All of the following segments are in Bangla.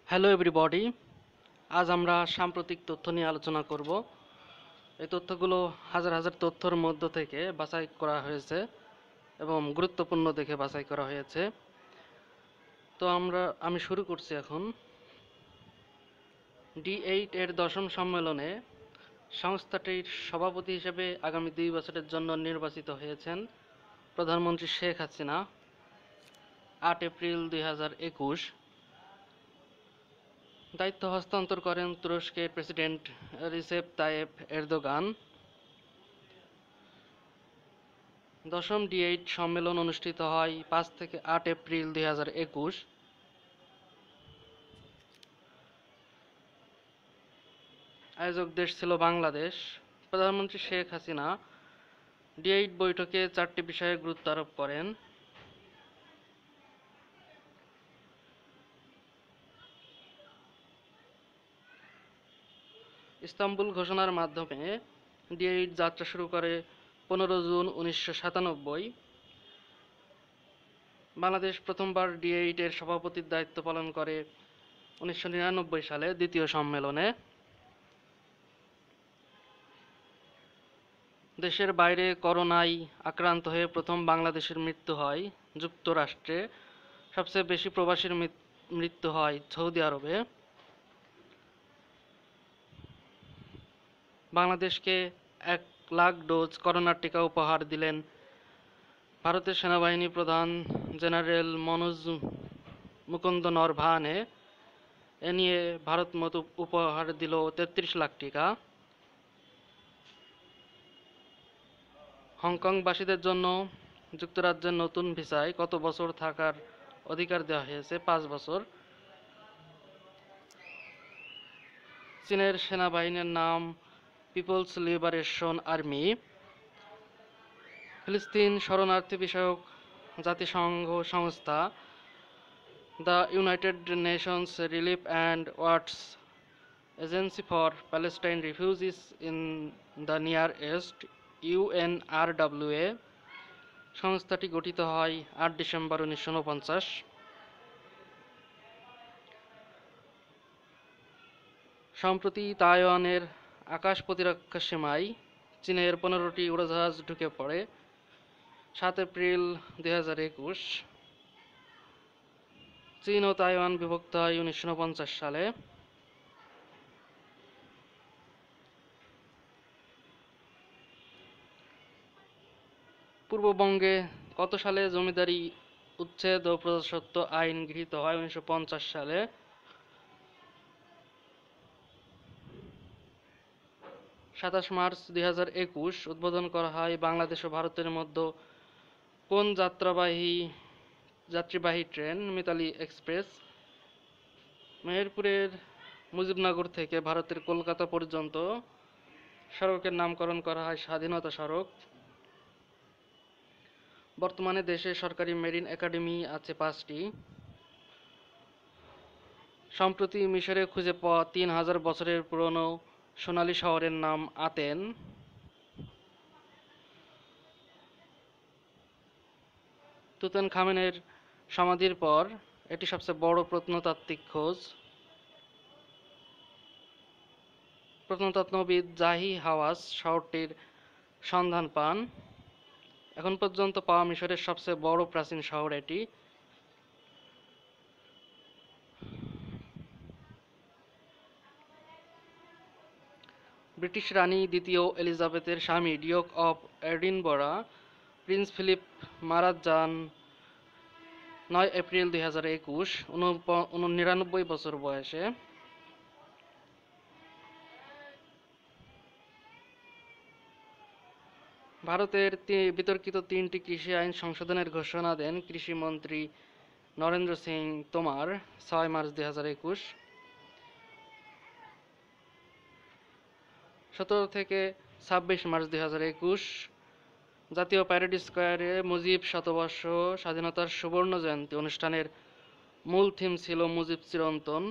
Hello everybody. আজ আমরা সাম্প্রতিক তথ্য নিয়ে আলোচনা করব। এই তথ্যগুলো হাজার হাজার তথ্যর মধ্য থেকে বাছাই করা হয়েছে এবং গুরুত্বপূর্ণ দেখে বাছাই করা হয়েছে। তো আমি শুরু করছি এখন। D8 এর দশম সম্মেলনে সংস্থাটির সভাপতি হিসেবে আগামী 2 বছরের জন্য নির্বাচিত হয়েছেন প্রধানমন্ত্রী শেখ হাসিনা 8 এপ্রিল 2021। দায়িত্ব হস্তান্তর করেন তুরস্কের প্রেসিডেন্ট রিসেপ তাইয়েপ এরদোগান। দশম D8 সম্মেলন অনুষ্ঠিত হয় 5 থেকে 8 এপ্রিল 2021। আয়োজক দেশ ছিল বাংলাদেশ। প্রধানমন্ত্রী শেখ হাসিনা D8 বৈঠকে 4টি বিষয়ে গুরুত্ব আরোপ করেন। ইস্তাম্বুল ঘোষণার মাধ্যমে D8 যাত্রা শুরু করে 15 জুন 1997। বাংলাদেশ প্রথমবার D8 এর সভাপতির দায়িত্ব পালন করে 1999 সালে দ্বিতীয় সম্মেলনে। দেশের বাইরে করোনায় আক্রান্ত হয়ে প্রথম বাংলাদেশের মৃত্যু হয় যুক্তরাষ্ট্রে। সবচেয়ে বেশি প্রবাসীর মৃত্যু হয় সৌদি আরবে। বাংলাদেশকে 1 লাখ ডোজ করোনার টিকা উপহার দিলেন ভারতের সেনাবাহিনী প্রধান জেনারেল মনোজ মুকুন্দ নরভানে। এ নিয়ে ভারত উপহার দিল 33 লাখ টিকা। হংকংবাসীদের জন্য যুক্তরাজ্যের নতুন ভিসায় কত বছর থাকার অধিকার দেওয়া হয়েছে? 5 বছর। চীনের সেনাবাহিনীর নাম পিপলস লিবারেশন আর্মি। ফিলিস্তিন শরণার্থী বিষয়ক জাতিসংঘ সংস্থা the United Nations relief and works agency for Palestine refugees in the near east UNRWA সংস্থাটি গঠিত হয় 8 ডিসেম্বর 1949। সম্প্রতি তাইওয়ানের আকাশ প্রতিরক্ষা সীমায় চীনের 15টি উড়োজাহাজ ঢুকে পড়ে 7 এপ্রিল 2021। চীন ও তাইওয়ান বিভক্ত হয় 1949 সালে। পূর্ববঙ্গে কত সালে জমিদারি উচ্ছেদ ও প্রজাস্বত্ব আইন গৃহীত হয়? 1950 সালে। সাতাশ মার্চ 2021 উদ্বোধন করা হয় বাংলাদেশ ও ভারতের মধ্যে কোন যাত্রীবাহী ট্রেন? মিতালি এক্সপ্রেস। মেহেরপুরের মুজিবনগর থেকে ভারতের কলকাতা পর্যন্ত সড়কের নামকরণ করা হয় স্বাধীনতা সড়ক। বর্তমানে দেশে সরকারি মেরিন একাডেমি আছে 5টি। সম্প্রতি মিশরে খুঁজে পাওয়া 3000 বছরের পুরনো সোনালী শহরের নাম আতেন। তুতানখামেনের সমাধির পর এটি সবচেয়ে বড় প্রত্নতাত্ত্বিক খোঁজ। প্রত্নতত্ত্ববিদ জাহি হাওয়াস শহরটির সন্ধান পান। এখন পর্যন্ত পাওয়া মিশরের সবচেয়ে বড় প্রাচীন শহর এটি। ব্রিটিশ রানী দ্বিতীয় এলিজাবেথের স্বামী duke of Edinburgh prince Philip মারা যান 9 এপ্রিল 2021 99 বছর বয়সে। ভারতের বিতর্কিত 3টি কৃষি আইন সংশোধনের ঘোষণা দেন কৃষিমন্ত্রী নরেন্দ্র সিং তোমার 6 মার্চ 2021। 17 থেকে 26 মার্চ 2021 জাতীয় প্যারেড স্কয়ারে মুজিব শতবর্ষ স্বাধীনতার সুবর্ণ জয়ন্তী অনুষ্ঠানের মূল থিম ছিল মুজিব চিরন্তন।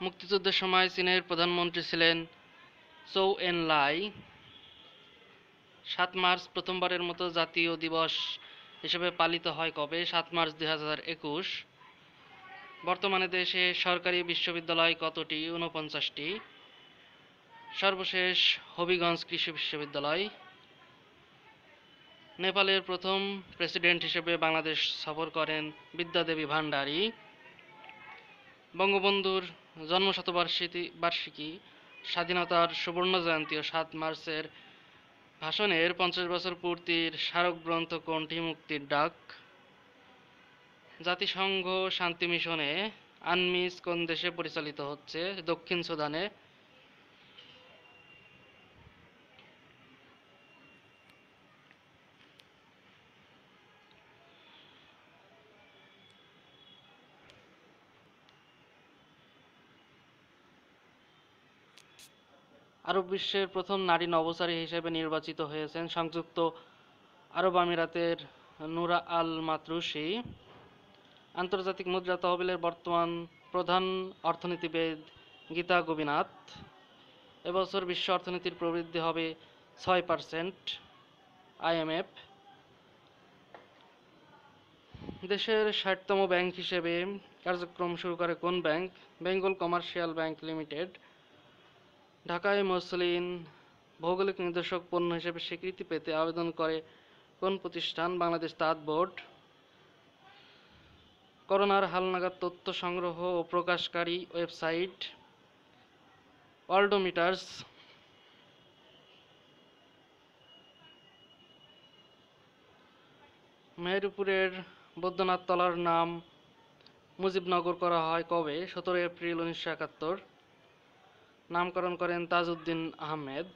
মুক্তিযুদ্ধের সময় চীনের প্রধানমন্ত্রী ছিলেন চৌ এন লাই। 7 মার্চ প্রথমবারের মতো জাতীয় দিবস হিসেবে পালিত হয় কবে? 7 মার্চ 2021। বর্তমানে দেশে সরকারি বিশ্ববিদ্যালয় কতটি? 49টি। সর্বশেষ হবিগঞ্জ কৃষি বিশ্ববিদ্যালয়। নেপালের প্রথম প্রেসিডেন্ট হিসেবে বাংলাদেশ সফর করেন বিদ্যাদেবী ভান্ডারী। বঙ্গবন্ধুর জন্মশতবার্ষিকী স্বাধীনতার সুবর্ণ জয়ন্তী ও 7 মার্চের ভাষণের 50 বছর পূর্তির স্মারক গ্রন্থ কোনটি? মুক্তির ডাক। জাতিসংঘ শান্তি মিশনে আনমিস কোন দেশে পরিচালিত হচ্ছে? দক্ষিণ সুদানে। আরব বিশ্বের প্রথম নারী নভোচারী হিসেবে নির্বাচিত হয়েছেন সংযুক্ত আরব আমিরাতের নুরা আল মাতরুশি। আন্তর্জাতিক মুদ্রা তহবিলের বর্তমান প্রধান অর্থনীতিবিদ গীতা গোপীনাথ। এবছর বিশ্ব অর্থনীতির প্রবৃদ্ধি হবে 6%, IMF। দেশের 60তম ব্যাংক হিসেবে কার্যক্রম শুরু করে কোন bank? Bengal commercial bank limited. ঢাকায় মসলিন ভৌগোলিক নির্দেশক পণ্য হিসেবে স্বীকৃতি পেতে আবেদন করে কোন প্রতিষ্ঠান? বাংলাদেশ তাঁত বোর্ড। করোনার হালনাগাদ তথ্য সংগ্রহ ও প্রকাশকারী ওয়েবসাইট ওয়ার্ল্ডোমিটার্স। মেহেরপুরের বৈদ্যনাথ তলার নাম মুজিবনগর করা হয় কবে? 17 এপ্রিল 1971। নামকরণ করেন তাজউদ্দিন আহমেদ।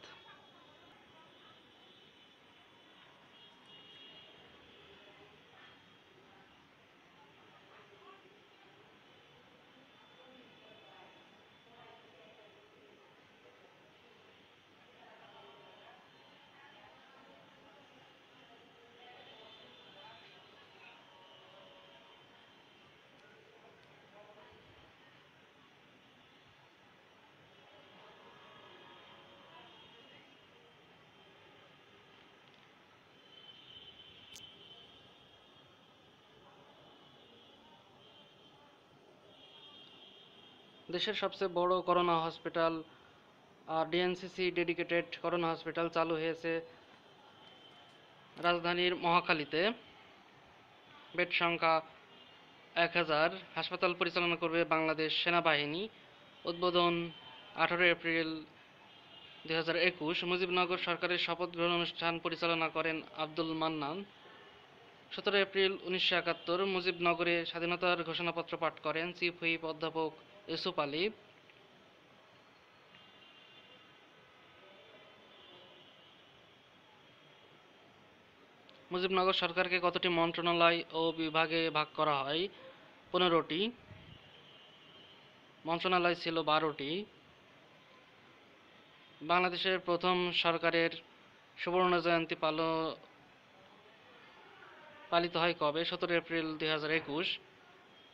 দেশের সবচেয়ে বড় corona hospital DNCC dedicated corona hospital চালু হয়েছে রাজধানীর মহাখালীতে। বেড সংখ্যা 1000। হাসপাতাল পরিচালনা করবে বাংলাদেশ সেনাবাহিনী। উদ্বোধন 18 এপ্রিল 2021। মুজিবনগর সরকারের শপথ গ্রহণ অনুষ্ঠান পরিচালনা করেন আব্দুল মান্নান। 17 এপ্রিল 1971 মুজিবনগরে স্বাধীনতার ঘোষণাপত্র পাঠ করেন চিফ হুইপ অধ্যাপক ইউসুফ আলী। মুজিবনগর সরকারকে কতটি মন্ত্রণালয় ও বিভাগে ভাগ করা হয়? 15টি। মন্ত্রণালয় ছিল 12টি। বাংলাদেশের প্রথম সরকারের সুবর্ণ জয়ন্তী পালিত হয় কবে? 17 এপ্রিল 2021।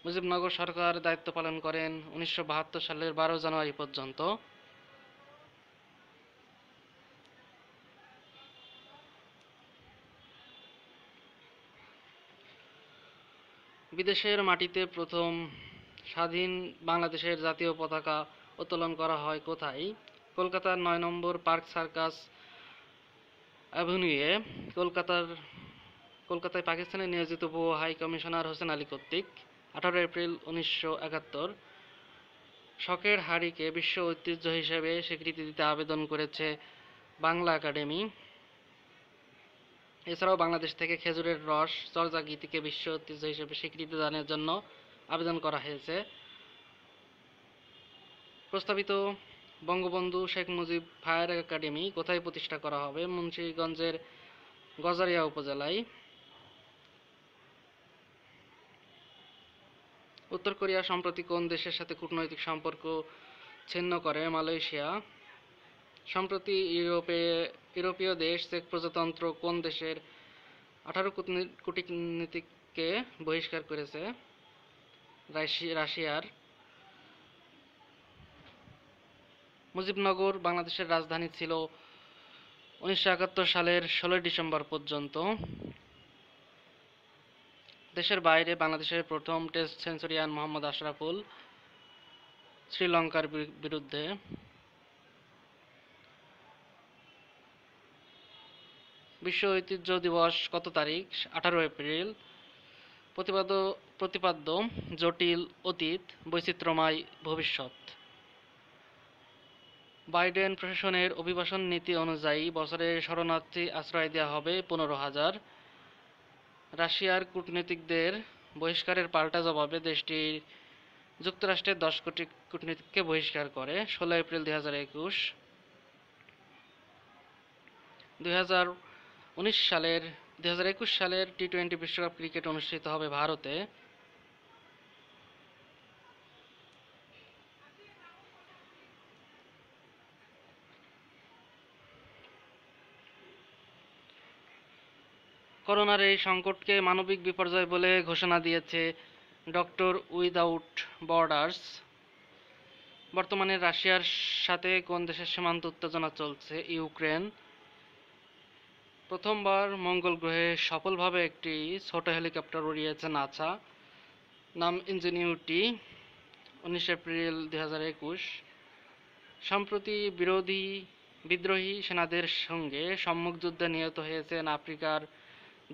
মুজিবনগর সরকার দায়িত্ব পালন করেন 1972 সালের 12 জানুয়ারি পর্যন্ত। বিদেশের মাটিতে প্রথম স্বাধীন বাংলাদেশের জাতীয় পতাকা উত্তোলন করা হয় কোথায়? কলকাতার 9 নম্বর পার্ক সার্কাস অ্যাভিনিউয়ে কলকাতায় পাকিস্তানে নিয়োজিত ভুয়ো হাই কমিশনার হোসেন আলী কর্তৃক 18 এপ্রিল 1971। শখের হাড়িকে বিশ্ব ঐতিহ্য হিসেবে স্বীকৃতি দিতে আবেদন করেছে বাংলা একাডেমি। এছাড়াও বাংলাদেশ থেকে খেজুরের রস চর্যা গীতিকে বিশ্ব ঐতিহ্য হিসেবে স্বীকৃতি দানের জন্য আবেদন করা হয়েছে। প্রস্তাবিত বঙ্গবন্ধু শেখ মুজিব ফায়ার একাডেমি কোথায় প্রতিষ্ঠা করা হবে? মুন্সিগঞ্জের গজারিয়া উপজেলায়। উত্তর কোরিয়া সম্প্রতি কোন দেশের সাথে কূটনৈতিক সম্পর্ক ছিন্ন করে? মালয়েশিয়া। সম্প্রতি ইউরোপীয় দেশ চেক প্রজাতন্ত্র কোন দেশের 18 কূটনীতিককে বহিষ্কার করেছে? রাশিয়ার। মুজিবনগর বাংলাদেশের রাজধানী ছিল 1971 সালের 16 ডিসেম্বর পর্যন্ত। দেশের বাইরে বাংলাদেশের প্রথম টেস্ট সেঞ্চুরিয়ান মোহাম্মদ আশরাফুল শ্রীলঙ্কার বিরুদ্ধে। বিশ্ব ঐতিহ্য দিবস কত তারিখ? 18 এপ্রিল। প্রতিপাদ্য জটিল অতীত, বৈচিত্র্যময় ভবিষ্যৎ। বাইডেন প্রশাসনের অভিবাসন নীতি অনুযায়ী বছরে শরণার্থী আশ্রয় দেওয়া হবে 15,000। রাশিয়ার কূটনীতিকদের বহিষ্কারের পাল্টা জবাবে দেশটি যুক্তরাষ্ট্রের 10 কোটি কূটনীতিককে বহিষ্কার করে। 16 এপ্রিল 2021। 2021 সালের টি-20 বিশ্বকাপ ক্রিকেট অনুষ্ঠিত হবে ভারতে। করোনার এই সংকটকে মানবিক বিপর্যয় বলে ঘোষণা দিয়েছে ডক্টর উইদাউট বর্ডার্স। বর্তমানে রাশিয়ার সাথে কোন দেশের সীমান্ত উত্তেজনা চলছে? ইউক্রেন। প্রথমবার মঙ্গল গ্রহে সফলভাবে একটি ছোট হেলিকপ্টার উড়িয়েছে নাসা, নাম ইনজেনিউটি। 19 এপ্রিল 2021। সম্প্রতি বিদ্রোহী সেনাদের সঙ্গে সম্মুখ যুদ্ধে নিহত হয়েছেন আফ্রিকার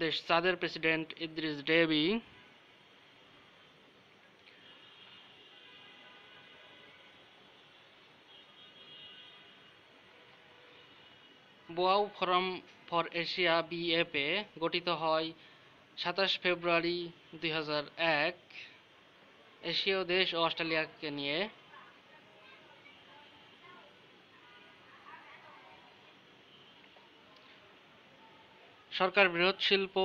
দেশ চাদের president Idriss Deby. Boao forum for Asia BFA গঠিত হয় 27 ফেব্রুয়ারি 2001 এশীয় দেশ ও অস্ট্রেলিয়াকে নিয়ে। সরকার বৃহৎ শিল্প,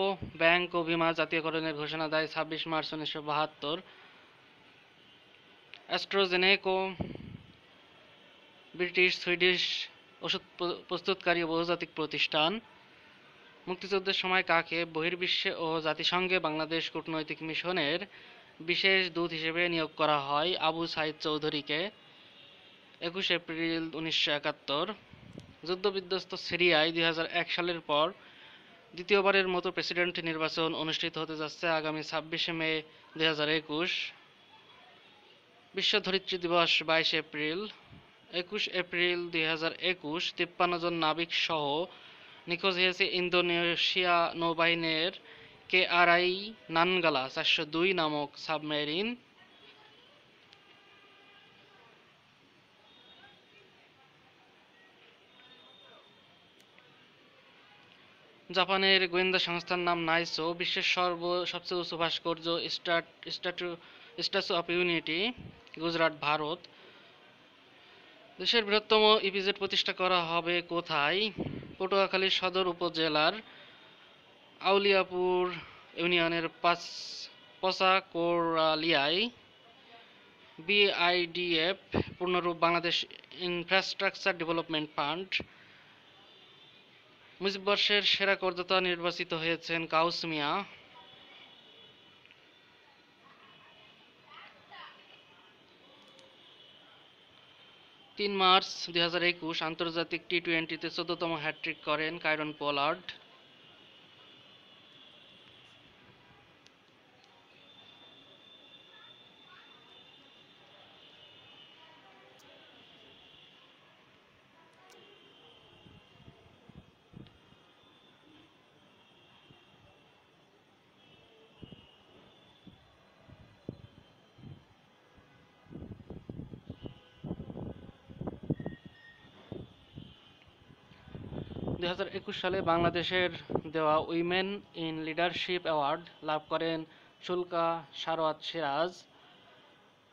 ব্যাংক ও বীমা জাতীয়করণের ঘোষণা দেয় 26 মার্চ 1972। অ্যাস্ট্রাজেনেকা ব্রিটিশ সুইডিশ ওষুধ প্রস্তুতকারী ও বহুজাতিক প্রতিষ্ঠান। মুক্তিযুদ্ধের সময় কাকে বহির্বিশ্বে ও জাতিসংঘে বাংলাদেশ কূটনৈতিক মিশনের বিশেষ দূত হিসেবে নিয়োগ করা হয়? আবু সাইদ চৌধুরীকে। 21 এপ্রিল 1971। যুদ্ধবিধ্বস্ত সিরিয়ায় 2001 সালের পর দ্বিতীয়বারের মতো প্রেসিডেন্ট নির্বাচন অনুষ্ঠিত হতে যাচ্ছে আগামী 26 মে 2021। বিশ্ব ধরিত্রী দিবস 22 এপ্রিল। 21 এপ্রিল 2021 53 জন নাবিক সহ নিখোঁজ হয়েছে ইন্দোনেশিয়া নৌবাহিনীর KRI নানগালা 402 নামক সাবমেরিন। জাপানের গোয়েন্দা সংস্থার নাম নাইসো। বিশ্বের সবচেয়ে উঁচু ভাস্কর্য statue of unity, Gujarat, Bharat. দেশের বৃহত্তম ইপিজেড প্রতিষ্ঠা করা হবে কোথায়? পটুয়াখালী সদর উপজেলার আউলিয়াপুর ইউনিয়নের পচাকোড়ালিয়ায়। BIDF পূর্ণরূপ বাংলাদেশ ইনফ্রাস্ট্রাকচার ডেভেলপমেন্ট ফান্ড। মুজিববর্ষের সেরা করদাতা নির্বাচিত হয়েছেন কাউস মিয়া। 3 মার্চ 2021 আন্তর্জাতিক টি-20তে 14তম হ্যাট্রিক করেন কায়রন পোলার্ড। দুই হাজার 21 সালে বাংলাদেশের দেওয়া উইমেন ইন লিডারশিপ অ্যাওয়ার্ড লাভ করেন শুল্কা সারওয়াত সিরাজ।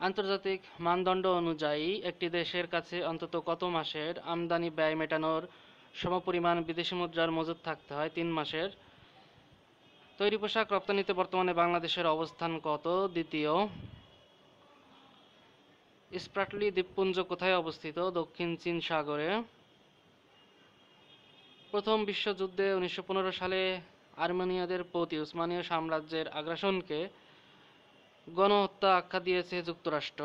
আন্তর্জাতিক মানদণ্ড অনুযায়ী একটি দেশের কাছে অন্তত কত মাসের আমদানি ব্যয় মেটানোর সমপরিমাণ বিদেশি মুদ্রার মজুদ থাকতে হয়? 3 মাসের। তৈরি পোশাক রপ্তানিতে বর্তমানে বাংলাদেশের অবস্থান কত? দ্বিতীয়। স্প্রাটলি দ্বীপপুঞ্জ কোথায় অবস্থিত? দক্ষিণ চীন সাগরে। প্রথম বিশ্বযুদ্ধে 1915 সালে আর্মেনিয়াদের প্রতি উসমানীয় সাম্রাজ্যের আগ্রাসনকে গণহত্যা আখ্যা দিয়েছে যুক্তরাষ্ট্র।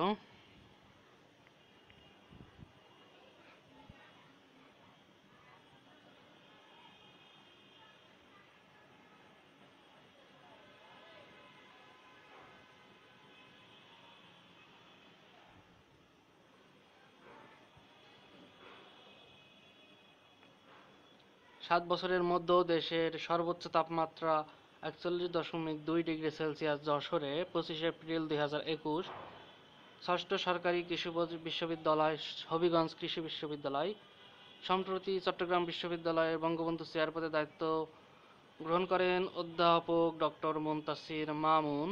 7 বছরের মধ্যে দেশের সর্বোচ্চ তাপমাত্রা 41.2 ডিগ্রি সেলসিয়াস যশোরে 25 এপ্রিল 2021। ষষ্ঠ সরকারি কৃষি বিশ্ববিদ্যালয় হবিগঞ্জ কৃষি বিশ্ববিদ্যালয়। সম্প্রতি চট্টগ্রাম বিশ্ববিদ্যালয়ের বঙ্গবন্ধু চেয়ার পদে দায়িত্ব গ্রহণ করেন অধ্যাপক ডক্টর মুনতাসির মামুন।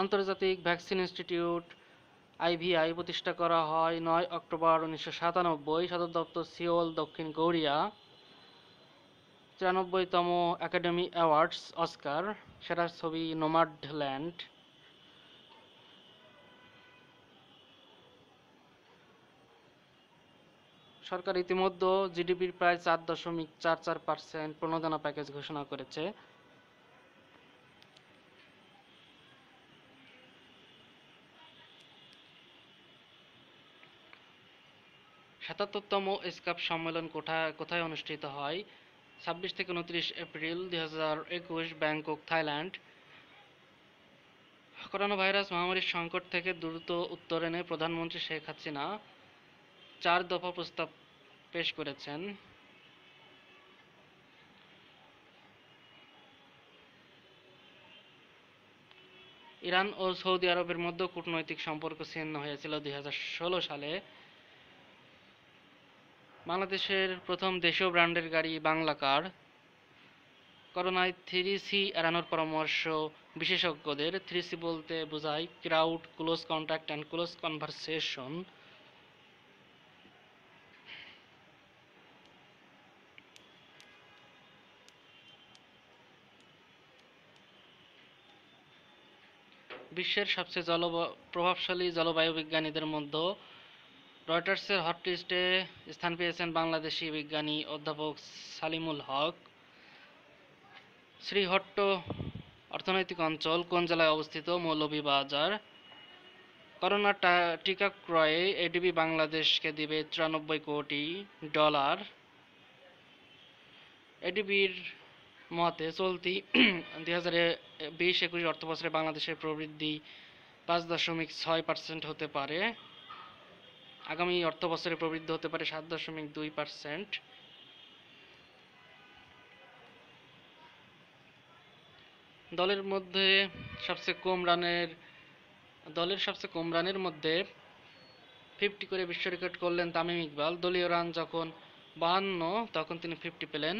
আন্তর্জাতিক ভ্যাকসিন ইনস্টিটিউট আইভিআই প্রতিষ্ঠা করা হয় 9 অক্টোবর 1997। সদর দপ্তর সিওল, দক্ষিণ কোরিয়া। 93তম একাডেমি অ্যাওয়ার্ডস অস্কার, সেরা ছবি নোম্যাডল্যান্ড। সরকার ইতিমধ্যে জিডিপির প্রায় 4.44% প্রণোদনা প্যাকেজ ঘোষণা করেছে। সাতাত্তরতম এসকাপ সম্মেলন কোথায় অনুষ্ঠিত হয়? 26 থেকে 29 April 2021, Bangkok, Thailand. Corona virus মহামারীর সংকট থেকে দ্রুত উত্তরণে প্রধানমন্ত্রী শেখ হাসিনা 4 দফা প্রস্তাব পেশ করেছেন। ইরান ও সৌদি আরবের মধ্যে কূটনৈতিক সম্পর্ক ছিন্ন হয়েছিল 2016 সালে। বাংলাদেশের প্রথম দেশীয় ব্র্যান্ডের গাড়ি বাংলা কার। করোনায় 3C এড়ানোর পরামর্শ বিশেষজ্ঞদের। 3C বলতে বোঝায় crowd, close contact and close conversation. বিশ্বের সবচেয়ে প্রভাবশালী জলবায়ু বিজ্ঞানীদের মধ্যে রয়টার্সের হট লিস্টে স্থান পেয়েছেন বাংলাদেশি বিজ্ঞানী অধ্যাপক সালিমুল হক। শ্রীহট্ট অর্থনৈতিক অঞ্চল কোন জেলায় অবস্থিত? মৌলভীবাজার। করোনা টিকা ক্রয়ে এডিবি বাংলাদেশকে দিবে $93 কোটি। এডিবির মতে চলতি 2020-21 অর্থবছরে বাংলাদেশের প্রবৃদ্ধি 5.6% হতে পারে। আগামী অর্থবছরে প্রবৃদ্ধি হতে পারে 7.2%। দলের সবচেয়ে কম রানের মধ্যে 50 করে বিশ্ব রেকর্ড করলেন তামিম ইকবাল। দলীয় রান যখন 52, তখন তিনি 50 পেলেন।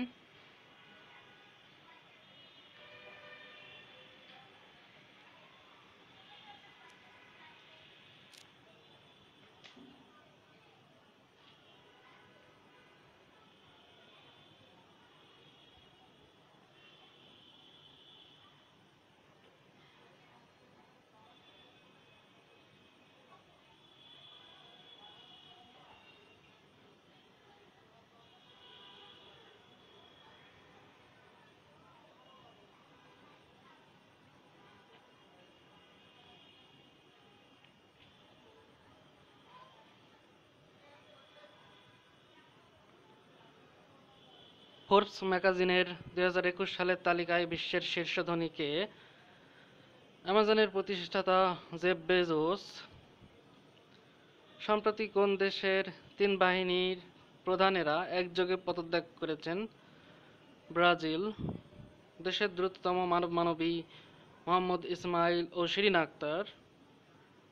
ফোর্বস ম্যাগাজিনের 2021 সালের তালিকায় বিশ্বের শীর্ষ ধনী কে? অ্যামাজনের প্রতিষ্ঠাতা জেফ বেজোস। সম্প্রতি কোন দেশের 3 বাহিনীর প্রধানেরা একযোগে পদত্যাগ করেছেন? ব্রাজিল। দেশের দ্রুততম মানবী মোহাম্মদ ইসমাইল ও শিরিন আক্তার।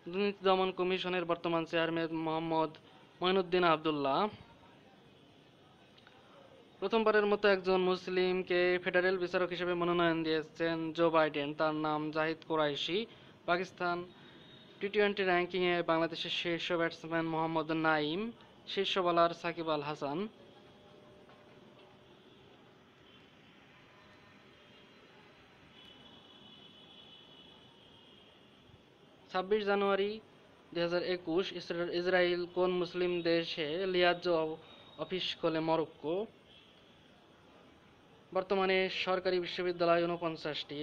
দুর্নীতি দমন কমিশনের বর্তমান চেয়ারম্যান মোহাম্মদ মঈনুদ্দিন আবদুল্লাহ। প্রথমবারের মতো একজন মুসলিমকে ফেডারেল বিচারক হিসেবে মনোনয়ন দিয়েছেন জো বাইডেন, তার নাম জাহিদ কোরাইশি। পাকিস্তান টি-20 র্যাঙ্কিংয়ে বাংলাদেশের শীর্ষ ব্যাটসম্যান মোহাম্মদ নাইম, শীর্ষ বোলার সাকিব আল হাসান। 26 জানুয়ারি 2021, ইসরায়েল কোন মুসলিম দেশে লিয়াজ অফিস খোলে? মরক্কো। বর্তমানে সরকারি বিশ্ববিদ্যালয় 49টি।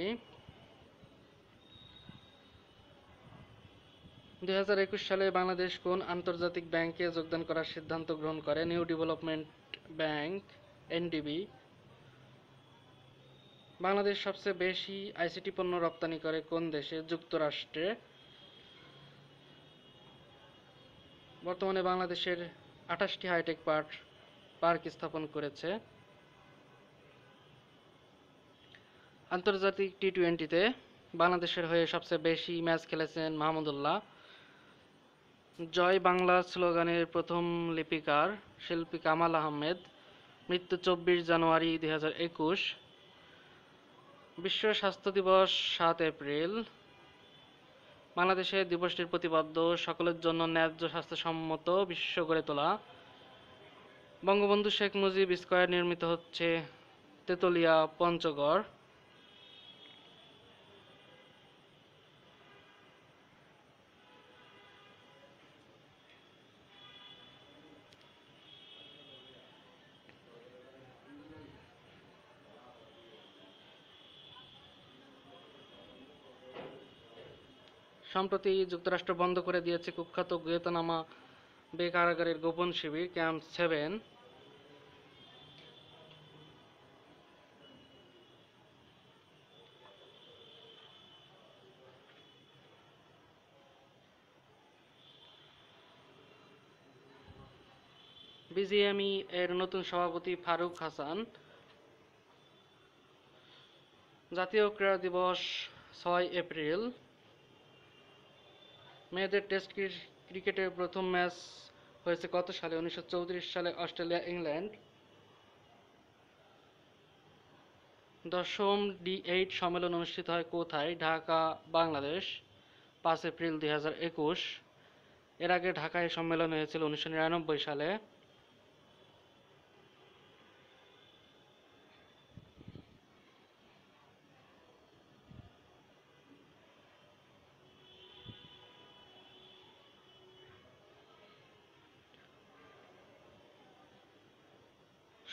2021 সালে বাংলাদেশ কোন আন্তর্জাতিক ব্যাংকে যোগদান করার সিদ্ধান্ত গ্রহণ করে? New development bank, NDB. Bangladesh সবচেয়ে বেশি আইসিটি পণ্য রপ্তানি করে কোন দেশে? যুক্তরাষ্ট্রে। বর্তমানে বাংলাদেশের 28টি হাইটেক পার্ক স্থাপন করেছে। আন্তর্জাতিক টি-20-তে বাংলাদেশের হয়ে সবচেয়ে বেশি ম্যাচ খেলেছেন মাহমুদুল্লাহ। জয় বাংলা স্লোগানের প্রথম লিপিকার শিল্পী কামাল আহমেদ। মৃত্যু 24 জানুয়ারি 2021। বিশ্ব স্বাস্থ্য দিবস 7 এপ্রিল। বাংলাদেশে দিবসটির প্রতিপাদ্য সকলের জন্য ন্যায্য স্বাস্থ্যসম্মত বিশ্ব গড়ে তোলা। বঙ্গবন্ধু শেখ মুজিব স্কয়ার নির্মিত হচ্ছে তেতুলিয়া পঞ্চগড়। সম্প্রতি যুক্তরাষ্ট্র বন্ধ করে দিয়েছে কুখ্যাত গুয়েতানামা বে কারাগারের গোপন শিবির ক্যাম্প 7। বিজিএমই এর নতুন সভাপতি ফারুক হাসান। জাতীয় ক্রীড়া দিবস 6 এপ্রিল। মেয়েদের টেস্ট ক্রিকেটের প্রথম ম্যাচ হয়েছে কত সালে? 1934 সালে অস্ট্রেলিয়া ইংল্যান্ড। 10ম ডি8 সম্মেলন অনুষ্ঠিত হয় কোথায়? ঢাকা, বাংলাদেশ। 5 এপ্রিল 2021। এর আগে ঢাকায় সম্মেলন হয়েছিল 1999 সালে।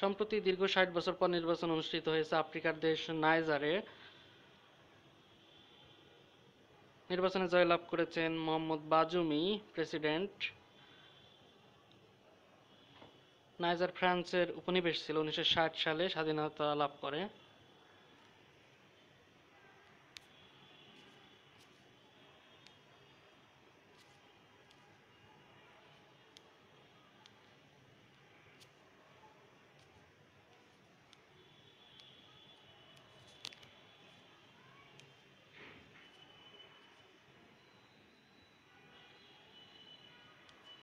সম্প্রতি দীর্ঘ 60 বছর পর নির্বাচন অনুষ্ঠিত হয়েছে আফ্রিকার দেশ নাইজারে। নির্বাচনে জয়লাভ করেছেন মোহাম্মদ বাজুমি প্রেসিডেন্ট। নাইজার ফ্রান্সের উপনিবেশ ছিল, 1960 সালে স্বাধীনতা লাভ করে।